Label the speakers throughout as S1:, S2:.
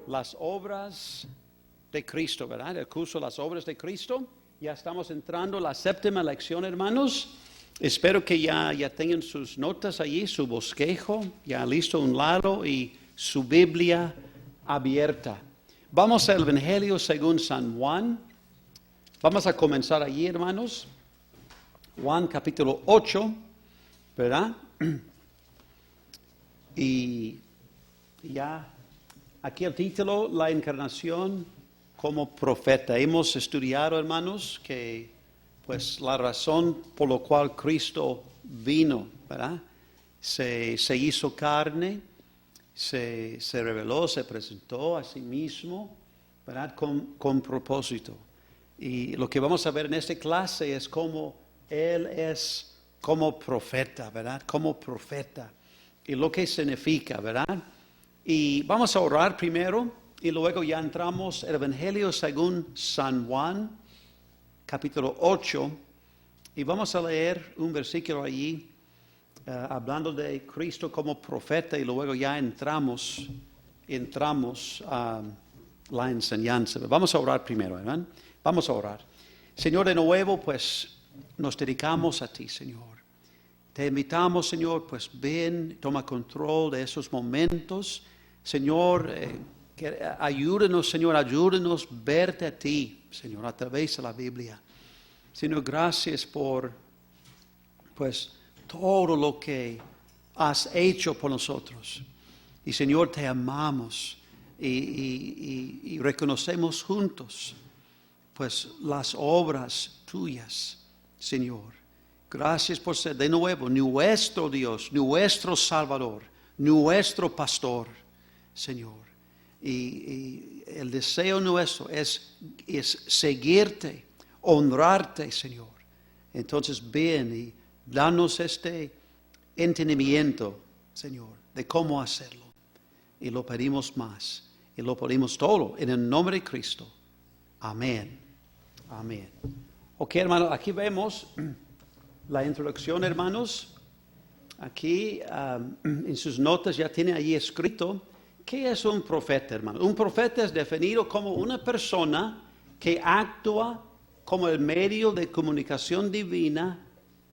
S1: las obras de Cristo, ¿verdad? El curso Las Obras de Cristo. Ya estamos entrando a la séptima lección, hermanos. Espero que ya tengan sus notas allí, su bosquejo, ya listo a un lado y su Biblia abierta. Vamos al Evangelio según San Juan. Vamos a comenzar allí, hermanos. Juan capítulo 8, ¿verdad? Y ya aquí el título, la encarnación como profeta. Hemos estudiado, hermanos, que pues la razón por la cual Cristo vino, ¿verdad? Se hizo carne, se reveló, se presentó a sí mismo, ¿verdad? Con propósito. Y lo que vamos a ver en esta clase es cómo Él es como profeta, ¿verdad? Como profeta. Y lo que significa, ¿verdad? Y vamos a orar primero y luego ya entramos el Evangelio según San Juan, capítulo 8. Y vamos a leer un versículo allí, hablando de Cristo como profeta y luego ya entramos a la enseñanza. Vamos a orar primero, ¿verdad? Vamos a orar. Señor, de nuevo, pues nos dedicamos a ti, Señor. Te invitamos, Señor, pues ven, toma control de esos momentos. Señor, ayúdenos, Señor, ayúdenos verte a ti, Señor, a través de la Biblia. Señor, gracias por, pues, todo lo que has hecho por nosotros. Y, Señor, te amamos y reconocemos juntos, pues, las obras tuyas, Señor. Gracias por ser de nuevo nuestro Dios, nuestro Salvador, nuestro Pastor, Señor. Y el deseo nuestro es seguirte, honrarte, Señor. Entonces ven y danos este entendimiento, Señor, de cómo hacerlo. Y lo pedimos más. Y lo pedimos todo en el nombre de Cristo. Amén. Amén. Ok, hermanos, aquí vemos la introducción, hermanos. Aquí en sus notas ya tiene allí escrito, ¿qué es un profeta, hermano? Un profeta es definido como una persona que actúa como el medio de comunicación divina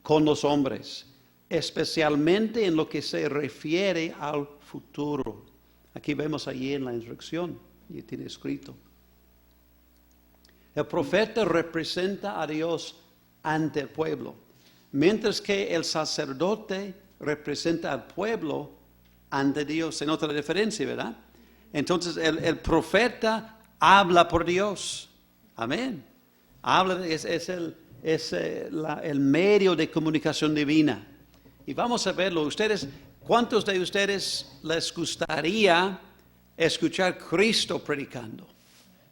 S1: con los hombres, especialmente en lo que se refiere al futuro. Aquí vemos allí en la instrucción, y tiene escrito. El profeta representa a Dios ante el pueblo, mientras que el sacerdote representa al pueblo ante Dios. Se nota la diferencia, ¿verdad? Entonces el profeta habla por Dios. Amén. Habla, es el medio de comunicación divina. Y vamos a verlo. ¿Cuántos de ustedes les gustaría escuchar a Cristo predicando?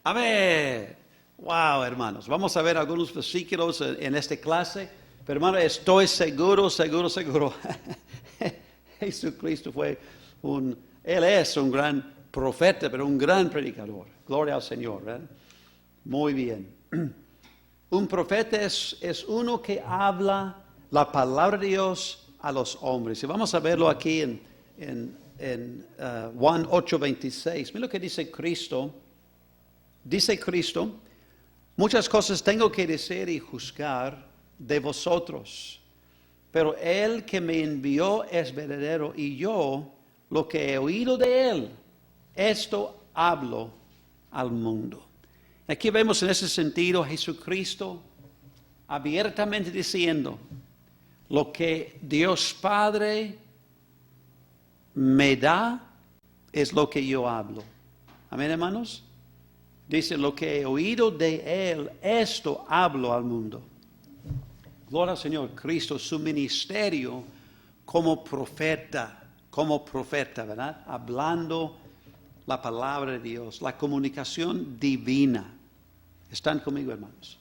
S1: Amén. Wow, hermanos. Vamos a ver algunos versículos en esta clase. Pero hermano, estoy seguro. Jesucristo Él es un gran profeta, pero un gran predicador. Gloria al Señor, ¿verdad? Muy bien. Un profeta es uno que habla la palabra de Dios a los hombres. Y vamos a verlo aquí en Juan 8:26. Mira lo que dice Cristo. Dice Cristo, muchas cosas tengo que decir y juzgar de vosotros, pero el que me envió es verdadero y yo lo que he oído de él, esto hablo al mundo. Aquí vemos en ese sentido Jesucristo abiertamente diciendo, lo que Dios Padre me da es lo que yo hablo. Amén, hermanos. Dice, lo que he oído de él, esto hablo al mundo. Gloria al Señor. Cristo, su ministerio como profeta, ¿verdad? Hablando la palabra de Dios, la comunicación divina. ¿Están conmigo, hermanos?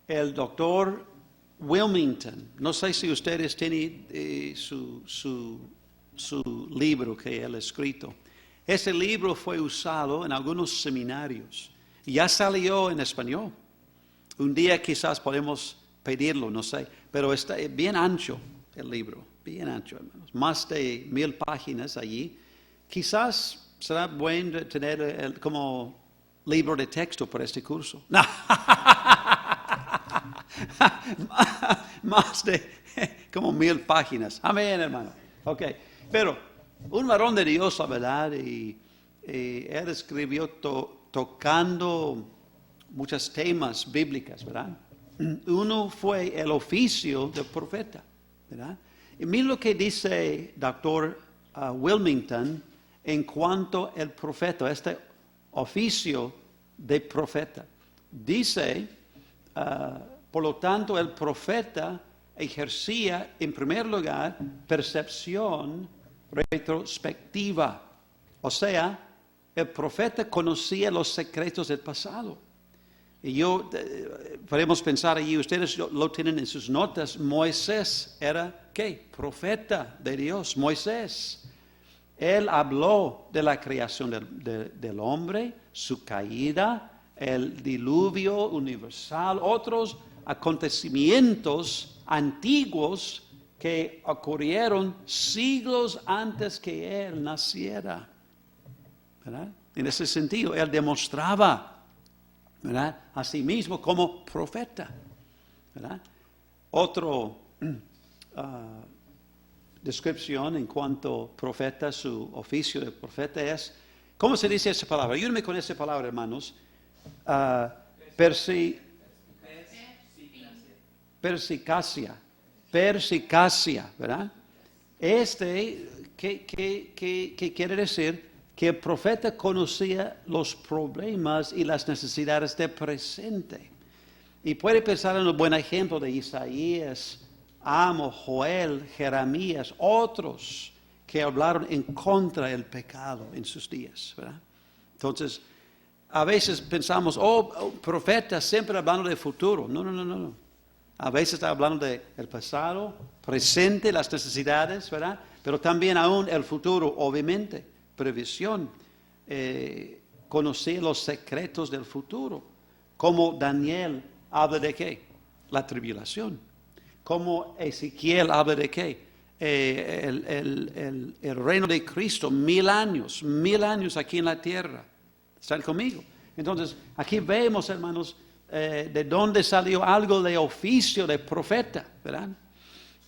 S1: El doctor Wilmington, no sé si ustedes tienen su libro que él ha escrito. Ese libro fue usado en algunos seminarios. Ya salió en español. Un día quizás podemos pedirlo, no sé. Pero está bien ancho el libro. Bien ancho, hermanos. Más de 1000 páginas allí. Quizás será bueno tener como libro de texto para este curso. Más de como 1000 páginas. Amén, hermano. Ok, pero un varón de Dios, la verdad, y él escribió tocando muchos temas bíblicos, ¿verdad? Uno fue el oficio del profeta, ¿verdad? Y mira lo que dice Dr. Wilmington en cuanto al profeta, este oficio de profeta. Dice, por lo tanto, el profeta ejercía en primer lugar percepción retrospectiva. O sea, el profeta conocía los secretos del pasado. Y podemos pensar allí, ustedes lo tienen en sus notas, Moisés era, ¿qué? Profeta de Dios, Moisés. Él habló de la creación del hombre, su caída, el diluvio universal, otros acontecimientos antiguos que ocurrieron siglos antes que él naciera. ¿Verdad? En ese sentido, él demostraba, ¿verdad?, a sí mismo como profeta. ¿Verdad? Otro descripción en cuanto profeta, su oficio de profeta es, ¿cómo se dice esa palabra? Ayúdenme con esa palabra, hermanos. Persicacia, ¿verdad? ¿Qué quiere decir? Que el profeta conocía los problemas y las necesidades del presente. Y puede pensar en el buen ejemplo de Isaías, Amos, Joel, Jeremías, otros que hablaron en contra del pecado en sus días, ¿verdad? Entonces, a veces pensamos, profeta siempre hablando del futuro. No. A veces está hablando del pasado, presente, las necesidades, ¿verdad? Pero también aún el futuro, obviamente, previsión, conocer los secretos del futuro. Como Daniel habla de qué? La tribulación. Como Ezequiel habla de qué? El reino de Cristo, 1000 años aquí en la tierra. ¿Están conmigo? Entonces, aquí vemos, hermanos, de dónde salió algo de oficio de profeta, ¿verdad?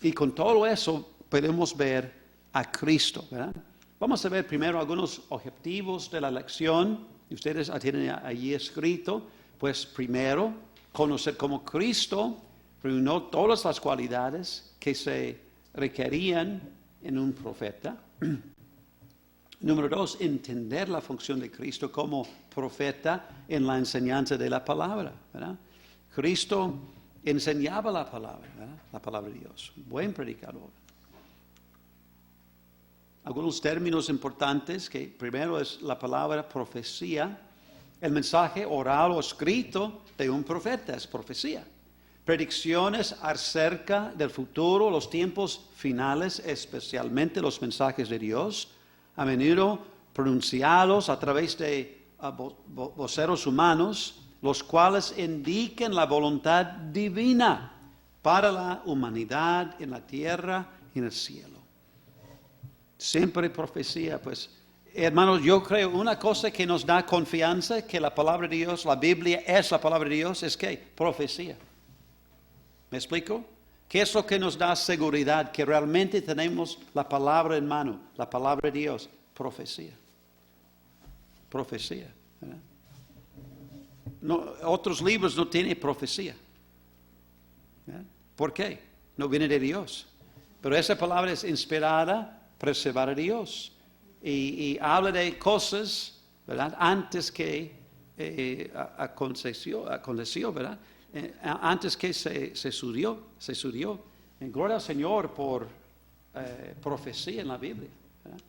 S1: Y con todo eso podemos ver a Cristo, ¿verdad? Vamos a ver primero algunos objetivos de la lección. Ustedes tienen allí escrito, pues primero, conocer como Cristo reunió todas las cualidades que se requerían en un profeta. Número 2, entender la función de Cristo como profeta en la enseñanza de la palabra, ¿verdad? Cristo enseñaba la palabra, ¿verdad? La palabra de Dios. Buen predicador. Algunos términos importantes, que primero es la palabra profecía. El mensaje oral o escrito de un profeta es profecía. Predicciones acerca del futuro, los tiempos finales, especialmente los mensajes de Dios, a menudo pronunciados a través de voceros humanos, los cuales indican la voluntad divina para la humanidad en la tierra y en el cielo. Siempre profecía, pues, hermanos, yo creo una cosa que nos da confianza, que la palabra de Dios, la Biblia es la palabra de Dios, es que profecía. ¿Me explico? ¿Qué es lo que nos da seguridad? Que realmente tenemos la palabra en mano, la palabra de Dios, profecía. Profecía. ¿Verdad? No, otros libros no tienen profecía. ¿Verdad? ¿Por qué? No viene de Dios. Pero esa palabra es inspirada, preservada de Dios. Y habla de cosas, ¿verdad? Antes que aconteció, ¿verdad? Antes que se sucedió. Gloria al Señor por profecía en la Biblia, ¿verdad?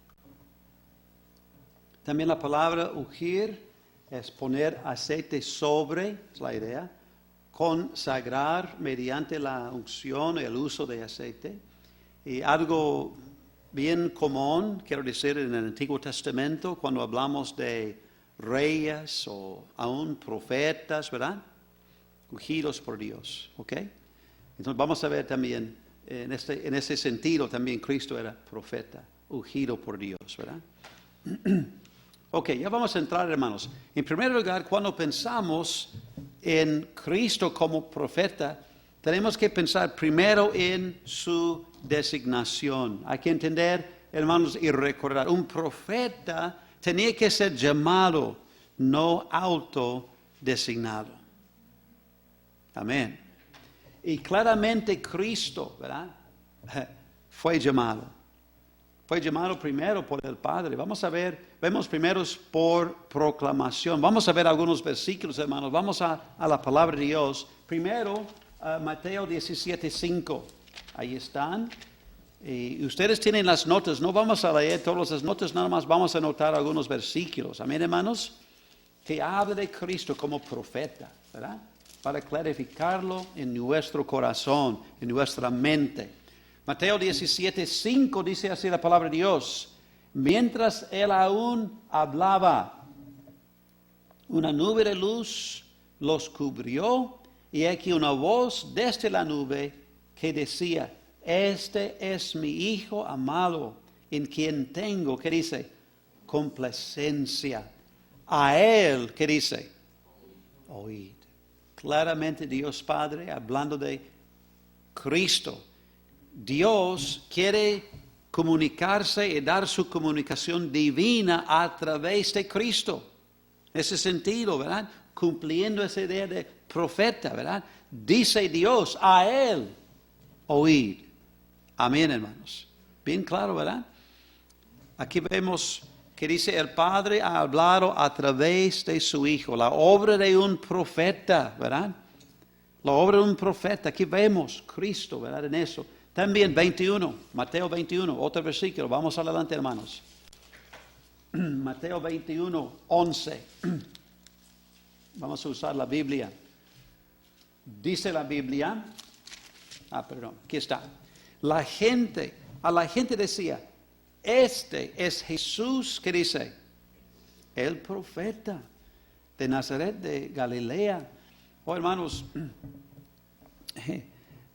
S1: También la palabra ungir es poner aceite sobre, es la idea, consagrar mediante la unción y el uso de aceite. Y algo bien común, quiero decir, en el Antiguo Testamento, cuando hablamos de reyes o aún profetas, ¿verdad? Ungidos por Dios, ¿ok? Entonces vamos a ver también, en ese sentido también Cristo era profeta, ungido por Dios, ¿verdad? Ok, ya vamos a entrar, hermanos. En primer lugar, cuando pensamos en Cristo como profeta, tenemos que pensar primero en su designación. Hay que entender, hermanos, y recordar, un profeta tenía que ser llamado, no autodesignado. Amén. Y claramente Cristo, ¿verdad? Fue llamado. Fue llamado primero por el Padre. Vamos a ver, vemos primero por proclamación. Vamos a ver algunos versículos, hermanos. Vamos a la palabra de Dios. Primero, Mateo 17:5. Ahí están. Y ustedes tienen las notas. No vamos a leer todas las notas, nada más vamos a anotar algunos versículos. Amén, hermanos. Que habla de Cristo como profeta, ¿verdad? Para clarificarlo en nuestro corazón, en nuestra mente. Mateo 17:5 dice así la palabra de Dios. Mientras él aún hablaba, una nube de luz los cubrió y aquí una voz desde la nube que decía, este es mi Hijo amado, en quien tengo, ¿qué dice? Complacencia. A él, ¿qué dice? Oíd. Claramente Dios Padre, hablando de Cristo. Dios quiere comunicarse y dar su comunicación divina a través de Cristo. Ese sentido, ¿verdad? Cumpliendo esa idea de profeta, ¿verdad? Dice Dios, a él oíd. Amén, hermanos. Bien claro, ¿verdad? Aquí vemos que dice el Padre ha hablado a través de su Hijo. La obra de un profeta, ¿verdad? La obra de un profeta. Aquí vemos Cristo, ¿verdad? En eso. También 21, Mateo 21, otro versículo. Vamos adelante, hermanos. Mateo 21, 11. Vamos a usar la Biblia. Dice la Biblia, aquí está. A la gente decía, este es Jesús, ¿qué dice? El profeta de Nazaret de Galilea. Oh, hermanos,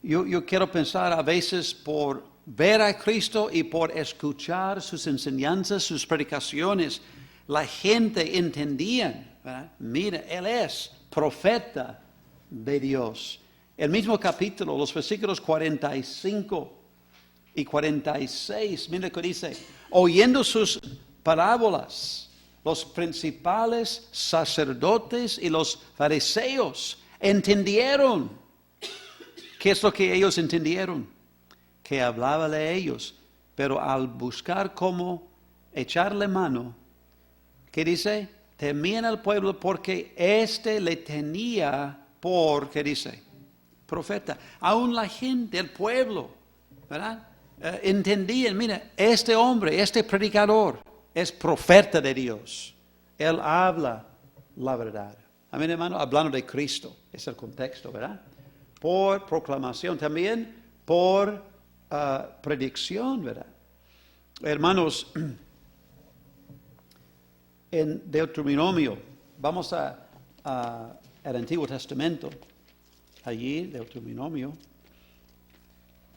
S1: yo quiero pensar a veces por ver a Cristo y por escuchar sus enseñanzas, sus predicaciones, la gente entendía, ¿verdad? Mira, Él es profeta de Dios. El mismo capítulo, los versículos 45 y 46, mira lo que dice, oyendo sus parábolas, los principales sacerdotes y los fariseos entendieron. ¿Qué es lo que ellos entendieron? Que hablaba de ellos, pero al buscar cómo echarle mano, ¿qué dice? Temían al pueblo porque le tenía por, ¿qué dice? Profeta. Aún la gente, el pueblo, ¿verdad? Entendían, mira, este hombre, este predicador es profeta de Dios. Él habla la verdad. Amén, hermano, hablando de Cristo. Es el contexto, ¿verdad? Por proclamación, también por predicción, ¿verdad? Hermanos, en Deuteronomio, vamos al Antiguo Testamento, allí, Deuteronomio,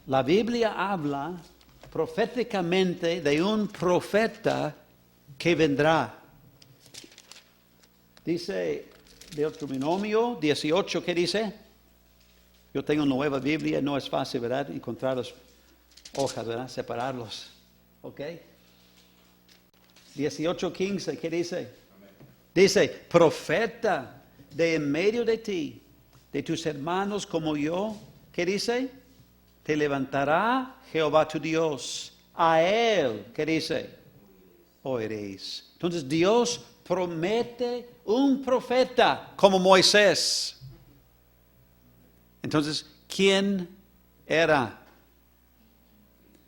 S1: la Biblia habla proféticamente de un profeta que vendrá. Dice Deuteronomio 18, ¿qué dice? Yo tengo nueva Biblia, no es fácil, ¿verdad? Encontrar las hojas, ¿verdad? Separarlos, ¿ok? 18:15, ¿qué dice? Amén. Dice, profeta de en medio de ti, de tus hermanos como yo, ¿qué dice? Te levantará Jehová tu Dios, a él, ¿qué dice? Oiréis. Entonces Dios promete un profeta como Moisés. Entonces, ¿quién era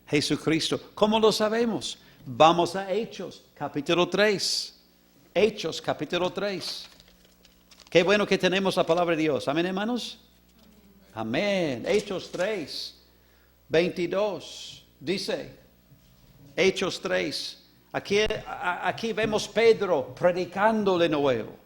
S1: Jesucristo? ¿Cómo lo sabemos? Vamos a Hechos, capítulo 3. Hechos, capítulo 3. Qué bueno que tenemos la palabra de Dios. Amén, hermanos. Amén. Hechos 3, 22. Dice, Hechos 3. Aquí vemos Pedro predicando de nuevo.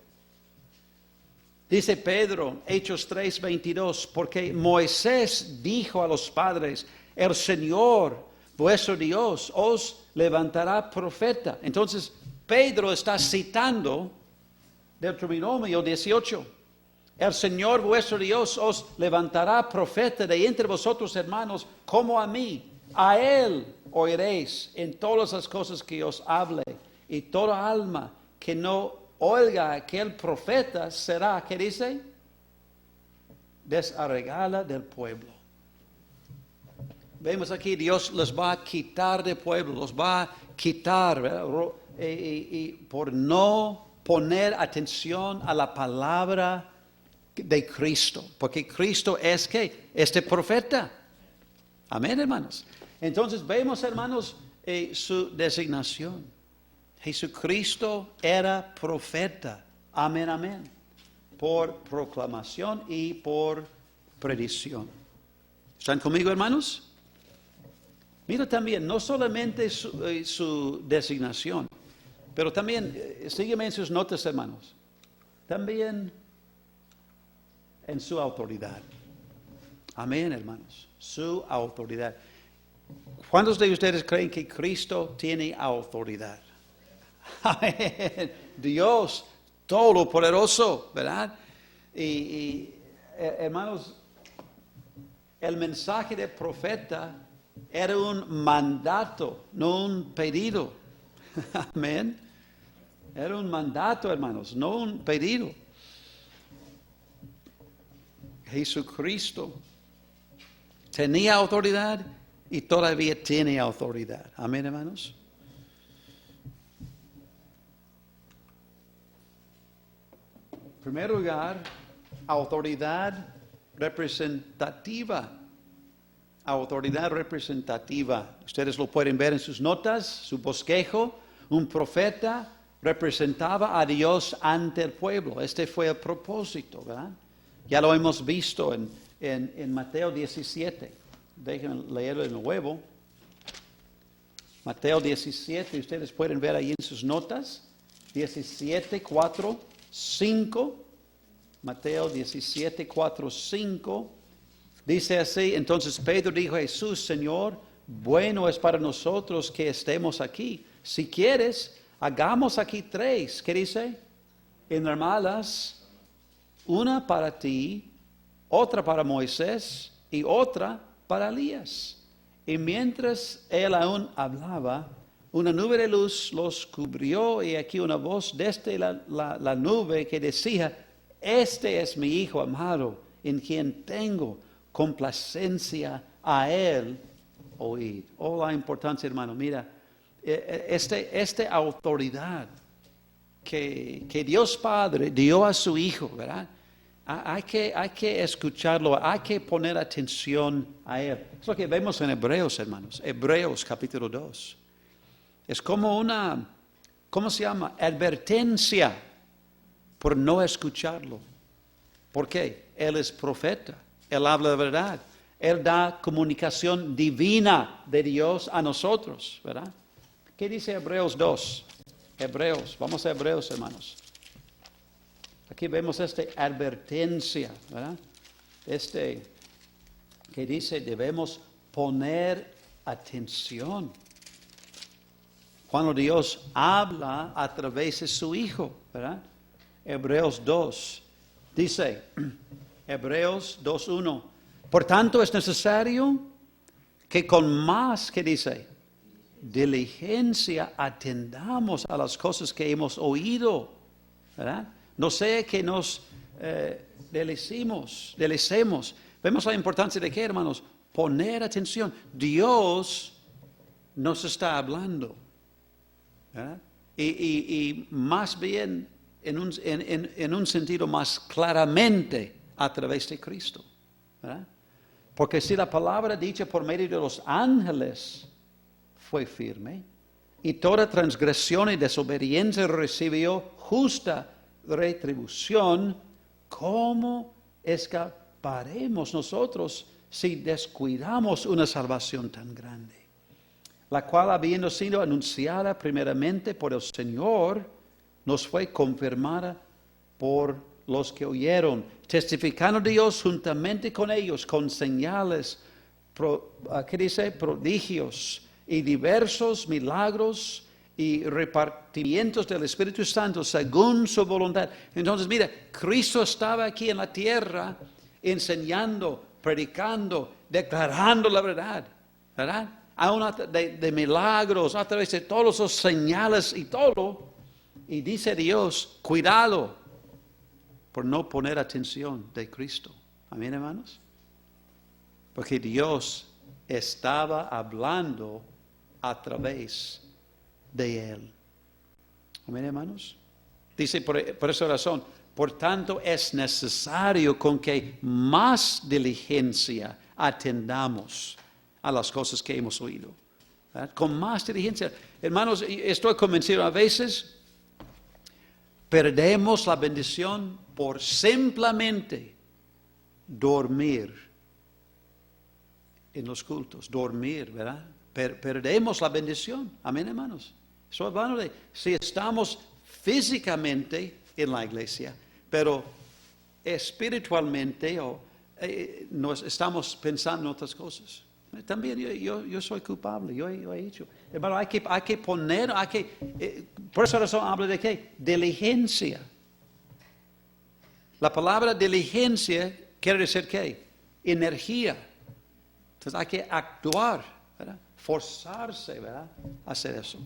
S1: Dice Pedro, Hechos 3, 22, porque Moisés dijo a los padres, el Señor, vuestro Dios, os levantará profeta. Entonces, Pedro está citando Deuteronomio 18. El Señor vuestro Dios os levantará profeta de entre vosotros, hermanos, como a mí. A Él oiréis en todas las cosas que os hable, y toda alma que no oiga a aquel profeta será, ¿qué dice? Desarraigada del pueblo. Vemos aquí, Dios los va a quitar del pueblo, los va a quitar, ¿verdad? Y por no poner atención a la palabra de Cristo, porque Cristo es que este profeta. Amén, hermanos. Entonces vemos, hermanos, su designación. Jesucristo era profeta. Amén, amén. Por proclamación y por predicción. ¿Están conmigo, hermanos? Mira también, no solamente su designación, pero también, sígueme en sus notas, hermanos, también en su autoridad. Amén, hermanos, su autoridad. ¿Cuántos de ustedes creen que Cristo tiene autoridad? Amén. Dios todopoderoso, ¿verdad? Y hermanos, el mensaje del profeta era un mandato, no un pedido. Amén. Era un mandato, hermanos, no un pedido. Jesucristo tenía autoridad y todavía tiene autoridad. Amén, hermanos. En primer lugar, autoridad representativa. Autoridad representativa. Ustedes lo pueden ver en sus notas, su bosquejo. Un profeta representaba a Dios ante el pueblo. Este fue el propósito, ¿verdad? Ya lo hemos visto en Mateo 17. Déjenme leerlo de nuevo. Mateo 17, ustedes pueden ver ahí en sus notas. 17, 4, 5. Mateo 17, 4, 5. Dice así, entonces Pedro dijo a Jesús, Señor, bueno es para nosotros que estemos aquí. Si quieres, hagamos aquí 3. ¿Qué dice? Enramadas, una para ti, otra para Moisés y otra para Elías. Y mientras él aún hablaba, una nube de luz los cubrió y aquí una voz desde la nube que decía, este es mi Hijo amado, en quien tengo complacencia, a él oír. Oh, la importancia, hermano. Mira, esta autoridad que Dios Padre dio a su Hijo, ¿verdad? Hay que escucharlo, hay que poner atención a él. Es lo que vemos en Hebreos, hermanos. Hebreos capítulo 2. Es como una, ¿cómo se llama? Advertencia por no escucharlo. ¿Por qué? Él es profeta. Él habla de verdad. Él da comunicación divina de Dios a nosotros, ¿verdad? ¿Qué dice Hebreos 2? Hebreos, vamos a Hebreos, hermanos. Aquí vemos esta advertencia, ¿verdad? Que dice, debemos poner atención. Cuando Dios habla a través de su Hijo, ¿verdad? Hebreos 2, dice, Hebreos 2:1. Por tanto es necesario que con más, ¿qué dice? Diligencia atendamos a las cosas que hemos oído, ¿verdad? No sea que nos delecemos. Vemos la importancia de qué, hermanos, poner atención. Dios nos está hablando, ¿verdad? Y más bien en un sentido más claramente a través de Cristo, ¿verdad? Porque si la palabra dicha por medio de los ángeles fue firme, y toda transgresión y desobediencia recibió justa retribución, ¿cómo escaparemos nosotros si descuidamos una salvación tan grande? La cual, habiendo sido anunciada primeramente por el Señor, nos fue confirmada por los que oyeron, testificando Dios juntamente con ellos, con señales, ¿qué dice? Prodigios y diversos milagros y repartimientos del Espíritu Santo según su voluntad. Entonces, mira, Cristo estaba aquí en la tierra enseñando, predicando, declarando la verdad, ¿verdad? Aún de milagros, a través de todos esos señales y todo. Y dice Dios, cuidado por no poner atención de Cristo. Amén, hermanos. Porque Dios estaba hablando a través de Él. Amén, hermanos. Dice por esa razón, por tanto es necesario con que más diligencia atendamos a las cosas que hemos oído. ¿Verdad? Con más diligencia. Hermanos, estoy convencido, a veces perdemos la bendición por simplemente dormir en los cultos, dormir, ¿verdad? Perdemos la bendición. Amén, hermanos. Estoy hablando de si estamos físicamente en la iglesia, pero espiritualmente nos estamos pensando en otras cosas. También yo soy culpable, yo he dicho. Hermano, hay que poner, por esa razón hablo de qué? Diligencia. La palabra diligencia quiere decir qué? Energía. Entonces hay que actuar, ¿verdad? Forzarse, ¿verdad? A hacer eso.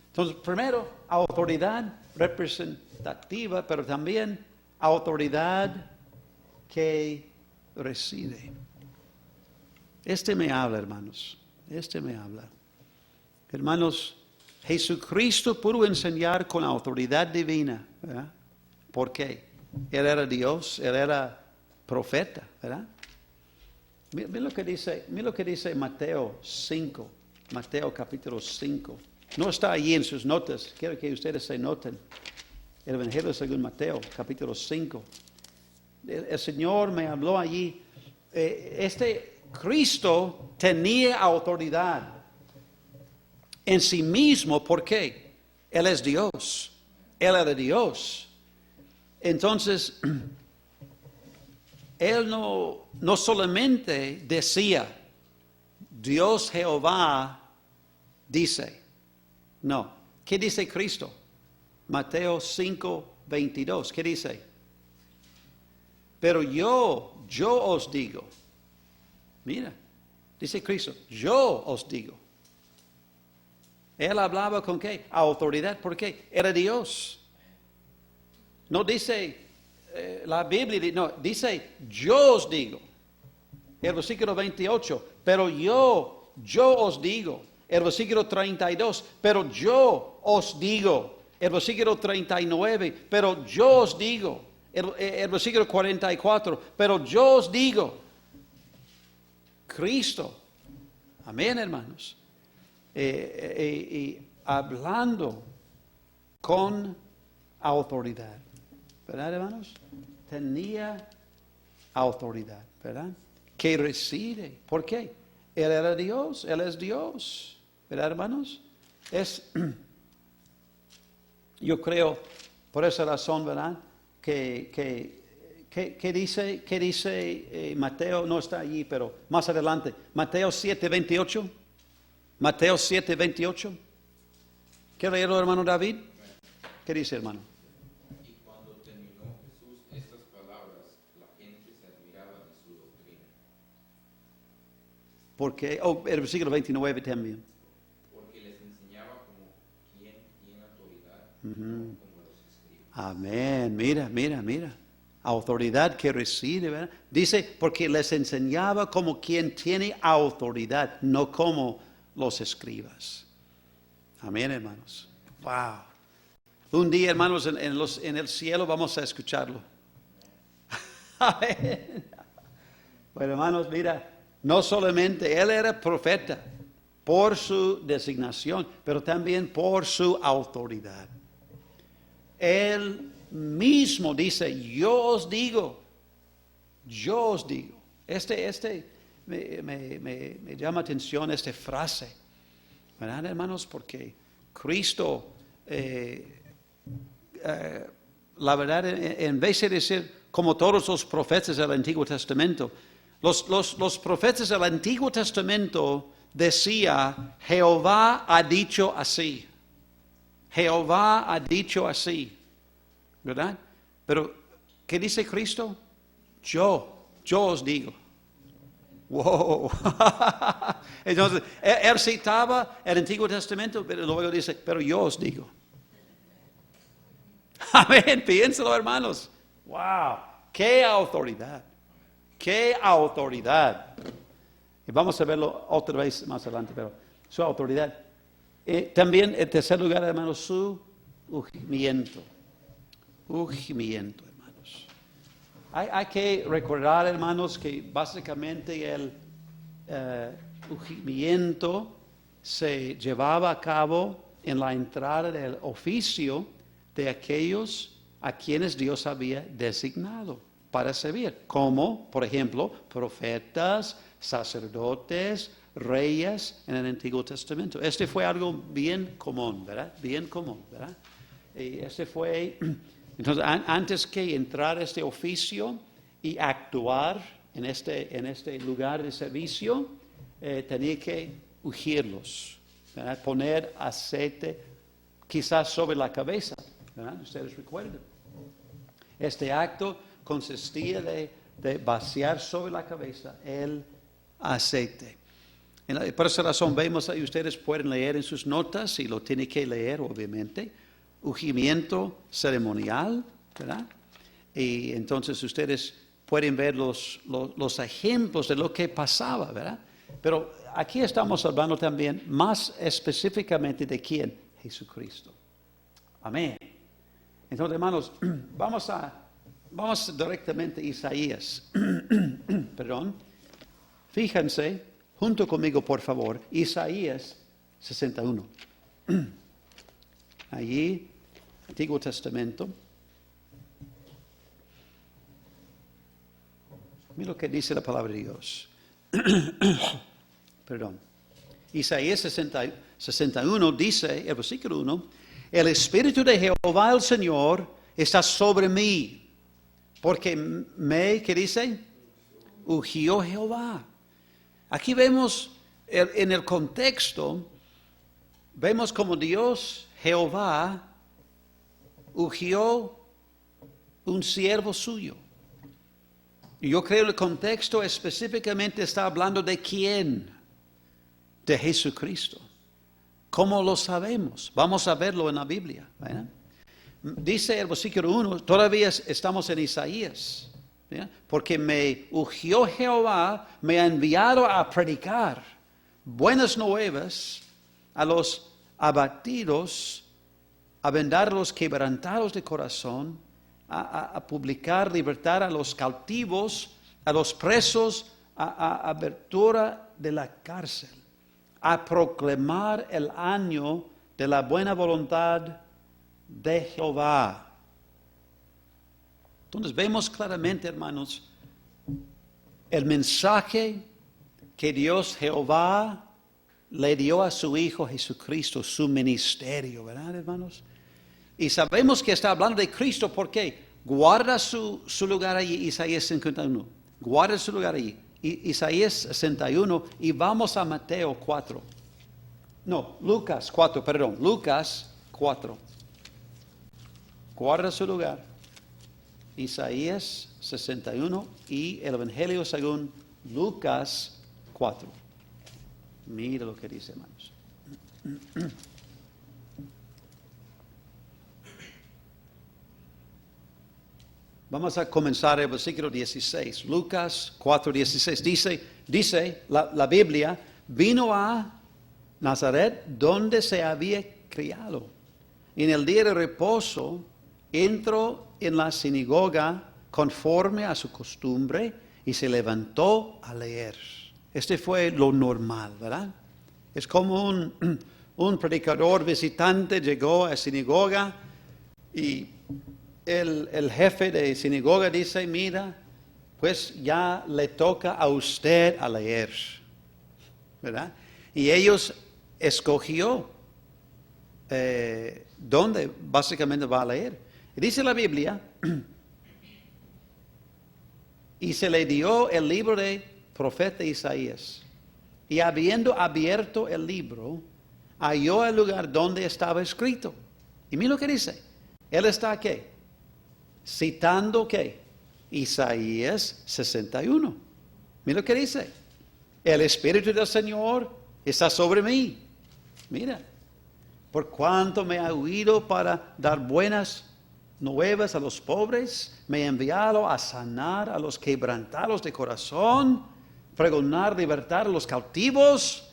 S1: Entonces, primero, autoridad representativa, pero también autoridad que reside. Este me habla, hermanos. Este me habla. Hermanos, Jesucristo pudo enseñar con autoridad divina, ¿verdad? ¿Por qué? Él era Dios, Él era profeta, ¿verdad? Mira lo que dice Mateo 5, Mateo capítulo 5. No está allí en sus notas, quiero que ustedes se noten. El Evangelio según Mateo capítulo 5. El Señor me habló allí. Cristo tenía autoridad en sí mismo. ¿Por qué? Él es Dios. Él era Dios. Entonces, Él no solamente decía, Dios Jehová dice. No. ¿Qué dice Cristo? Mateo 5:22. ¿Qué dice? Pero yo os digo. Mira, dice Cristo, yo os digo. Él hablaba con qué? Autoridad, ¿por qué? Era Dios. No dice la Biblia, no, dice yo os digo. El versículo 28, pero yo os digo. El versículo 32, pero yo os digo. El versículo 39, pero yo os digo. El versículo 44, pero yo os digo. Cristo, amén, hermanos, hablando con autoridad, ¿verdad, hermanos? Tenía autoridad, ¿verdad? Que reside, ¿por qué? Él era Dios, Él es Dios, ¿verdad, hermanos? Yo creo, por esa razón, ¿verdad? ¿Qué dice Mateo? No está allí, pero más adelante. Mateo 7:28. Mateo 7:28. ¿Quiere leerlo, hermano David? ¿Qué dice, hermano?
S2: Y cuando terminó Jesús estas palabras, la gente se admiraba de su doctrina.
S1: Porque, el versículo 29 también.
S2: Porque les enseñaba como quien tiene autoridad, no como los escribas.
S1: Amén. Mira. Autoridad que reside, ¿verdad? Dice, porque les enseñaba como quien tiene autoridad, no como los escribas. Amén, hermanos. Wow. Un día, hermanos, en el cielo vamos a escucharlo. Amén. Bueno, hermanos, mira, no solamente él era profeta por su designación, pero también por su autoridad. Él mismo dice, yo os digo. Me llama atención esta frase, ¿verdad, hermanos? Porque Cristo, la verdad, en vez de decir como todos los profetas del Antiguo Testamento, los profetas del Antiguo Testamento decía, Jehová ha dicho así. Jehová ha dicho así, ¿verdad? Pero, ¿qué dice Cristo? Yo os digo. Wow. Entonces, él citaba el Antiguo Testamento, pero luego dice, pero yo os digo. Amén, piénsalo, hermanos. Wow, qué autoridad. Qué autoridad. Y vamos a verlo otra vez más adelante, pero su autoridad. También, en tercer lugar, hermanos, su ungimiento. Ungimiento, hermanos. Hay que recordar, hermanos, que básicamente el ungimiento se llevaba a cabo en la entrada del oficio de aquellos a quienes Dios había designado para servir, como, por ejemplo, profetas, sacerdotes, reyes en el Antiguo Testamento. Este fue algo bien común, ¿verdad? Bien común, ¿verdad? Y este fue, entonces, antes que entrar a este oficio y actuar en este lugar de servicio, tenía que ungirlos, ¿verdad? Poner aceite quizás sobre la cabeza, ¿verdad? Ustedes recuerdan. Este acto consistía de vaciar sobre la cabeza el aceite. Por esa razón vemos ahí, ustedes pueden leer en sus notas, y lo tienen que leer obviamente, ungimiento ceremonial, ¿verdad? Y entonces ustedes pueden ver los ejemplos de lo que pasaba, ¿verdad? Pero aquí estamos hablando también más específicamente de quién, Jesucristo. Amén. Entonces, hermanos, vamos directamente a Isaías. Perdón. Fíjense, junto conmigo, por favor, Isaías 61. Allí, Antiguo Testamento. Mira lo que dice la palabra de Dios. Perdón. Isaías 61 dice, el versículo 1, el Espíritu de Jehová el Señor está sobre mí, porque ¿qué dice? Ungió Jehová. Aquí vemos en el contexto, vemos como Dios, Jehová, ungió un siervo suyo. Y yo creo que el contexto específicamente está hablando de quién, de Jesucristo. ¿Cómo lo sabemos? Vamos a verlo en la Biblia, ¿verdad? Dice el versículo 1, todavía estamos en Isaías, ¿verdad? Porque me ungió Jehová, me ha enviado a predicar buenas nuevas a los abatidos, a vendar a los quebrantados de corazón, a publicar libertad a los cautivos, a los presos, a abertura de la cárcel, a proclamar el año de la buena voluntad de Jehová. Entonces vemos claramente, hermanos, el mensaje que Dios Jehová le dio a su Hijo Jesucristo, su ministerio, ¿verdad, hermanos? Y sabemos que está hablando de Cristo porque guarda su lugar allí, Isaías 51. Guarda su lugar allí, Isaías 61, y vamos a Mateo 4. No, Lucas 4, perdón, Lucas 4. Guarda su lugar, Isaías 61 y el Evangelio según Lucas 4. Mira lo que dice, hermanos. Vamos a comenzar el versículo 16. Lucas 4:16. Dice la Biblia, vino a Nazaret donde se había criado. En el día de reposo entró en la sinagoga conforme a su costumbre y se levantó a leer. Este fue lo normal, ¿verdad? Es como un predicador visitante llegó a la sinagoga y el jefe de sinagoga dice, mira, pues ya le toca a usted a leer, ¿verdad? Y ellos escogió dónde básicamente va a leer. Y dice la Biblia, y se le dio el libro de profeta Isaías. Y habiendo abierto el libro, halló el lugar donde estaba escrito. Y mira lo que dice. Él está ¿qué? Citando ¿qué? Isaías 61. Mira lo que dice. El Espíritu del Señor está sobre mí. Mira. Por cuanto me ha oído para dar buenas nuevas a los pobres, me ha enviado a sanar a los quebrantados de corazón, pregonar libertad a los cautivos,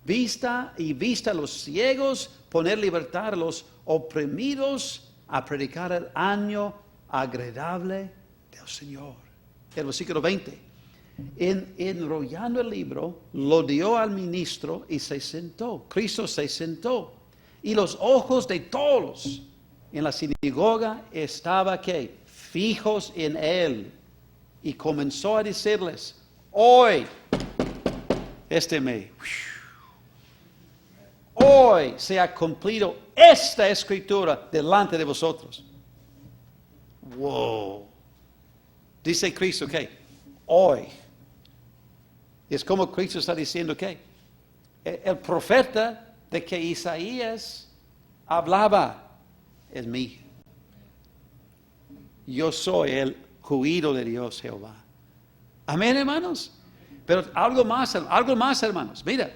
S1: vista a los ciegos, poner libertad a los oprimidos, a predicar el año agradable del Señor. El versículo 20. Enrollando el libro, lo dio al ministro y se sentó. Cristo se sentó. Y los ojos de todos en la sinagoga estaban ¿qué? Fijos en él. Y comenzó a decirles, hoy se ha cumplido esta escritura delante de vosotros. Wow. Dice Cristo que hoy. Es como Cristo está diciendo que el profeta de que Isaías hablaba es mí. Yo soy el ungido de Dios Jehová. Amén, hermanos. Pero algo más, hermanos. Mira,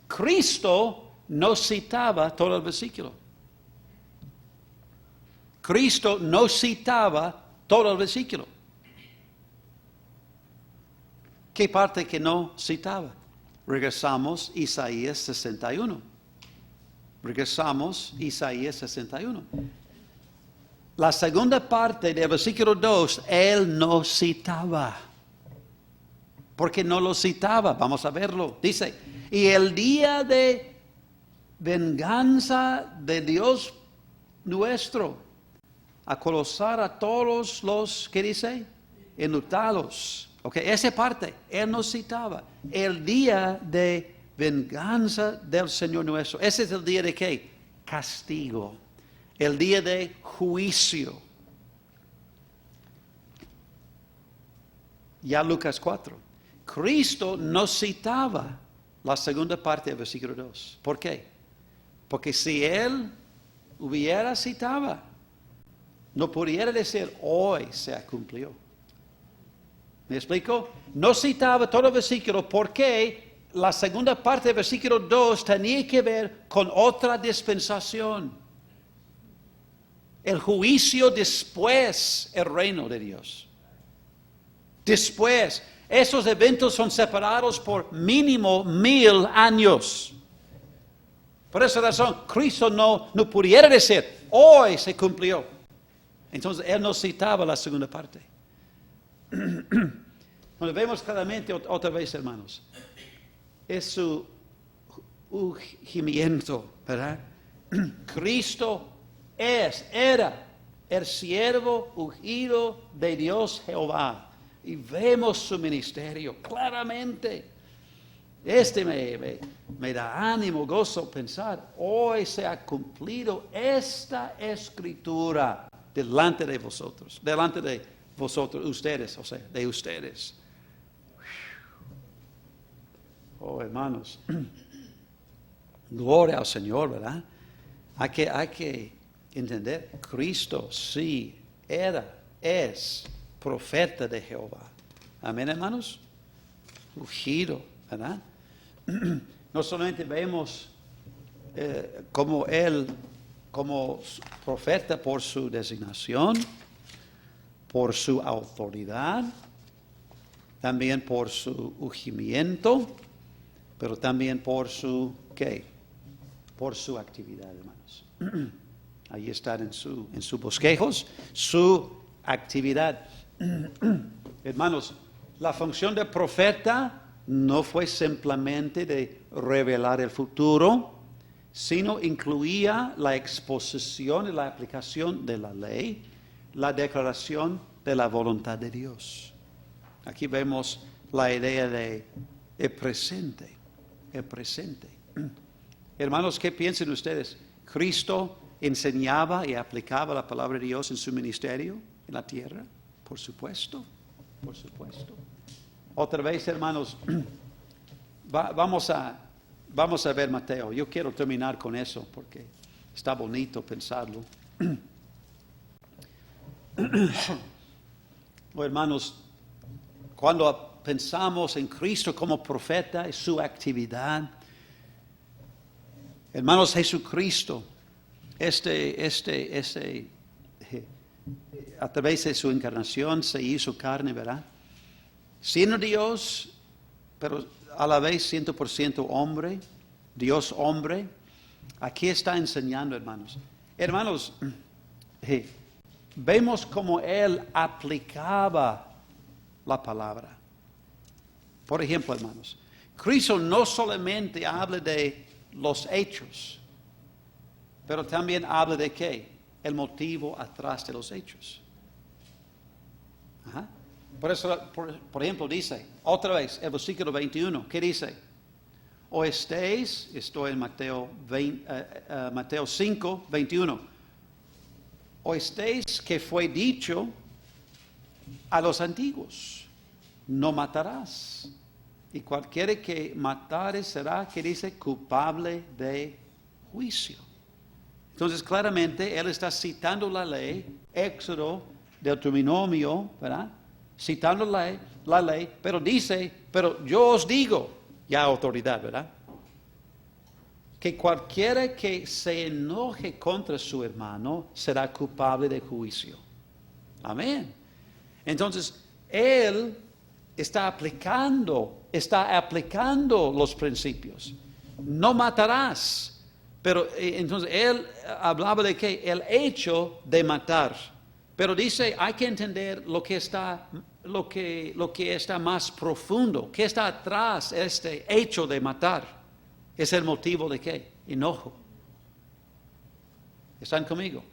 S1: Cristo no citaba todo el versículo. Cristo no citaba todo el versículo. ¿Qué parte que no citaba? Regresamos a Isaías 61. Regresamos a Isaías 61. La segunda parte del versículo 2, él no citaba. Porque no lo citaba. Vamos a verlo. Dice, y el día de venganza de Dios nuestro, a colosar a todos los, ¿qué dice? Enlutados. Ok, esa parte, él no citaba. El día de venganza del Señor nuestro. Ese es el día de ¿qué? Castigo. El día de juicio. Ya Lucas 4. Cristo no citaba la segunda parte del versículo 2. ¿Por qué? Porque si él hubiera citado, no pudiera decir hoy se ha cumplido. ¿Me explico? No citaba todo el versículo porque la segunda parte del versículo 2 tenía que ver con otra dispensación. El juicio después, el reino de Dios. Después, esos eventos son separados por mínimo 1000 años. Por esa razón, Cristo no pudiera decir, hoy se cumplió. Entonces, él no citaba la segunda parte. Nos vemos claramente otra vez, hermanos. Es su ungimiento, ¿verdad? Cristo era el siervo ungido de Dios Jehová. Y vemos su ministerio claramente. Me da ánimo, gozo pensar, hoy se ha cumplido esta escritura delante de vosotros, ustedes, o sea, de ustedes. Oh, hermanos, gloria al Señor, ¿verdad? Hay que entender, Cristo sí es profeta de Jehová. Amén, hermanos. Ungido, ¿verdad? No solamente vemos como él, como profeta por su designación, por su autoridad, también por su ungimiento, pero también por su, ¿qué? Por su actividad, hermanos. Ahí está en su bosquejos, su actividad. Hermanos, la función del profeta no fue simplemente de revelar el futuro, sino incluía la exposición y la aplicación de la ley, la declaración de la voluntad de Dios. Aquí vemos la idea de el presente. Hermanos, ¿qué piensan ustedes? ¿Cristo enseñaba y aplicaba la palabra de Dios en su ministerio en la tierra? Por supuesto. Otra vez, hermanos, vamos a ver Mateo. Yo quiero terminar con eso porque Está bonito pensarlo. Oh, hermanos, cuando pensamos en Cristo como profeta y su actividad, hermanos, Jesucristo, a través de su encarnación se hizo carne, ¿verdad? Siendo Dios, pero a la vez 100% hombre, Dios hombre. Aquí está enseñando, hermanos. Hermanos, vemos cómo Él aplicaba la palabra. Por ejemplo, hermanos, Cristo no solamente habla de los hechos, pero también habla de ¿qué? El motivo atrás de los hechos. Ajá. Por eso, por ejemplo, dice, otra vez, el versículo 21, ¿qué dice? O estéis, estoy en Mateo 5, 21, o estéis que fue dicho a los antiguos, no matarás. Y cualquiera que matare será, que dice, culpable de juicio. Entonces, claramente, él está citando la ley, Éxodo, Deuteronomio, ¿verdad? Citando la ley, pero dice, pero yo os digo, ya autoridad, ¿verdad? Que cualquiera que se enoje contra su hermano será culpable de juicio. Amén. Entonces, él está aplicando los principios. No matarás. Pero entonces él hablaba de que el hecho de matar. Pero dice, hay que entender lo que está más profundo, que está atrás de este hecho de matar. Es el motivo de qué? Enojo. ¿Están conmigo?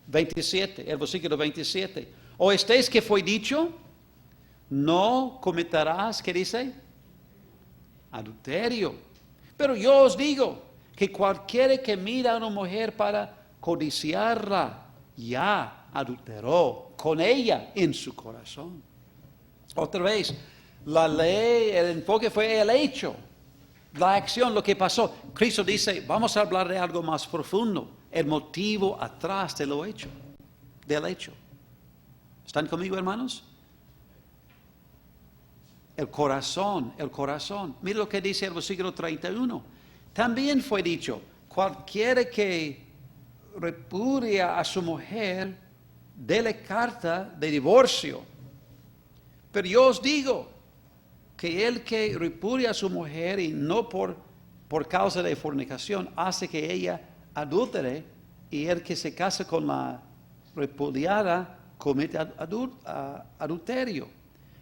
S1: 27, el versículo 27. O estéis que fue dicho, no cometerás, ¿qué dice? Adulterio. Pero yo os digo que cualquiera que mira a una mujer para codiciarla, ya adulteró con ella en su corazón. Otra vez, la ley, el enfoque fue el hecho, la acción, lo que pasó. Cristo dice, vamos a hablar de algo más profundo, el motivo atrás de lo hecho, del hecho. ¿Están conmigo, hermanos? El corazón. Mira lo que dice el versículo 31. También fue dicho, cualquiera que repudia a su mujer, dele carta de divorcio. Pero yo os digo que el que repudia a su mujer y no por causa de fornicación hace que ella adúltere, y el que se casa con la repudiada comete adulterio.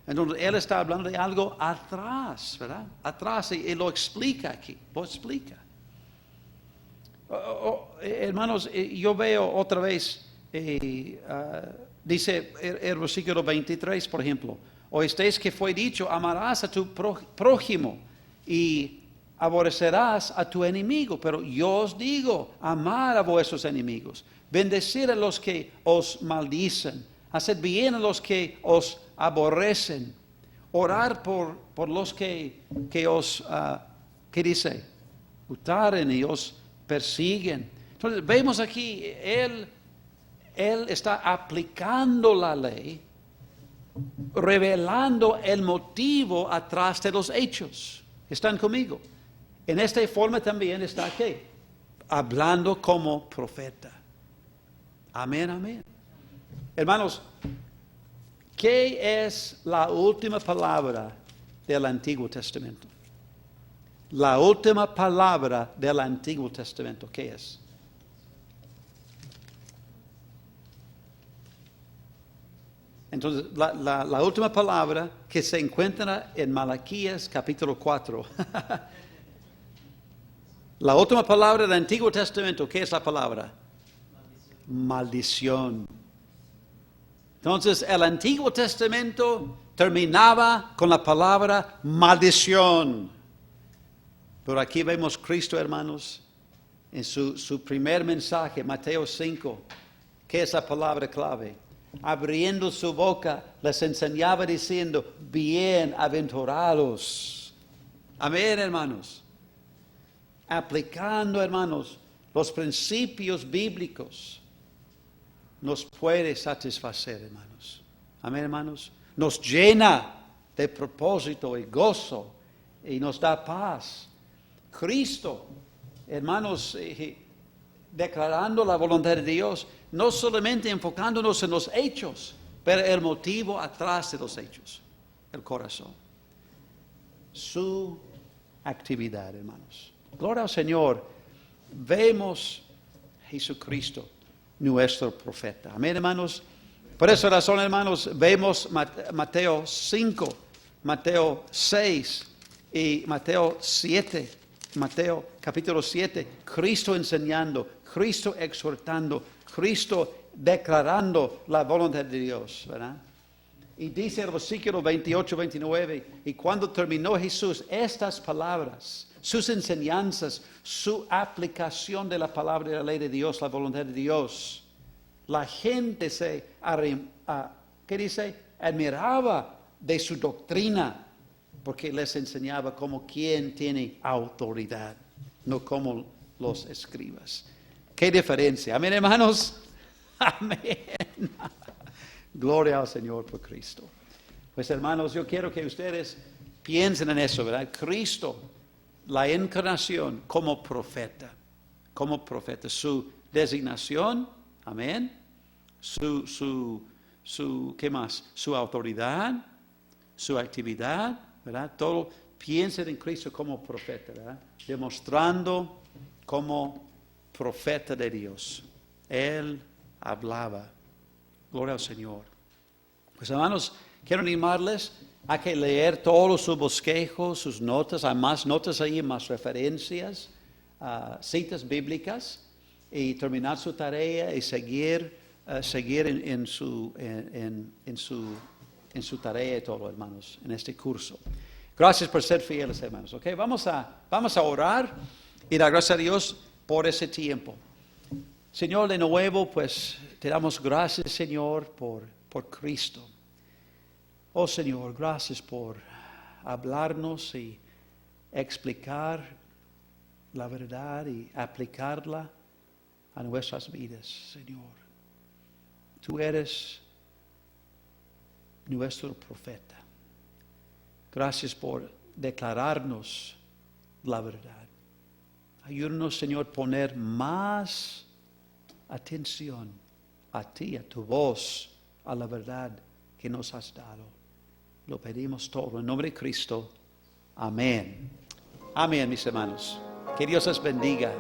S1: Entonces, él está hablando de algo atrás, ¿verdad? Atrás, y lo explica aquí, lo explica. Hermanos, yo veo otra vez, dice el versículo 23, por ejemplo, o estéis que fue dicho, amarás a tu prójimo y aborrecerás a tu enemigo. Pero yo os digo, amar a vuestros enemigos, bendecir a los que os maldicen, hacer bien a los que os aborrecen, orar por los que os, ¿qué dice? Utaren y os persiguen. Entonces vemos aquí, él está aplicando la ley, revelando el motivo atrás de los hechos. ¿Están conmigo? En esta forma también está aquí, hablando como profeta. Amén, amén. Hermanos, ¿qué es la última palabra del Antiguo Testamento? La última palabra del Antiguo Testamento, ¿qué es? Entonces, la última palabra que se encuentra en Malaquías capítulo 4. La última palabra del Antiguo Testamento, ¿qué es la palabra? Maldición. Entonces, el Antiguo Testamento terminaba con la palabra maldición. Pero aquí vemos Cristo, hermanos, en su primer mensaje, Mateo 5, ¿qué es la palabra clave? Abriendo su boca, les enseñaba diciendo, bienaventurados. Amén, hermanos. Aplicando, hermanos, los principios bíblicos, nos puede satisfacer, hermanos. Amén, hermanos. Nos llena de propósito y gozo y nos da paz. Cristo, hermanos, declarando la voluntad de Dios, no solamente enfocándonos en los hechos, pero el motivo atrás de los hechos, el corazón. Su actividad, hermanos. Gloria al Señor. Vemos Jesucristo, nuestro profeta. Amén, hermanos. Por esa razón, hermanos, vemos Mateo 5, Mateo 6 y Mateo 7. Mateo capítulo 7, Cristo enseñando, Cristo exhortando, Cristo declarando la voluntad de Dios, ¿verdad? Y dice el versículo 28-29, y cuando terminó Jesús estas palabras, sus enseñanzas, su aplicación de la palabra de la ley de Dios, la voluntad de Dios, la gente ¿qué dice? Admiraba de su doctrina, porque les enseñaba como quien tiene autoridad, no como los escribas. ¿Qué diferencia? Amén, hermanos. Amén. Gloria al Señor por Cristo. Pues, hermanos, yo quiero que ustedes piensen en eso, ¿verdad? Cristo, la encarnación como profeta, su designación, amén, ¿qué más? Su autoridad, su actividad, ¿verdad? Todo, piensen en Cristo como profeta, ¿verdad? Demostrando como profeta de Dios. Él hablaba. Gloria al Señor. Pues, hermanos, quiero animarles a que leer todos sus bosquejos, sus notas. Hay más notas ahí, más referencias, citas bíblicas, y terminar su tarea y seguir en su tarea y todo, hermanos, en este curso. Gracias por ser fieles, hermanos. Okay, vamos a orar y dar gracias a Dios por ese tiempo. Señor, de nuevo, pues te damos gracias, Señor, por Cristo. Oh, Señor, gracias por hablarnos y explicar la verdad y aplicarla a nuestras vidas, Señor. Tú eres nuestro profeta. Gracias por declararnos la verdad. Ayúdanos, Señor, poner más atención a ti, a tu voz, a la verdad que nos has dado. Lo pedimos todo en nombre de Cristo. Amén. Amén, mis hermanos. Que Dios les bendiga.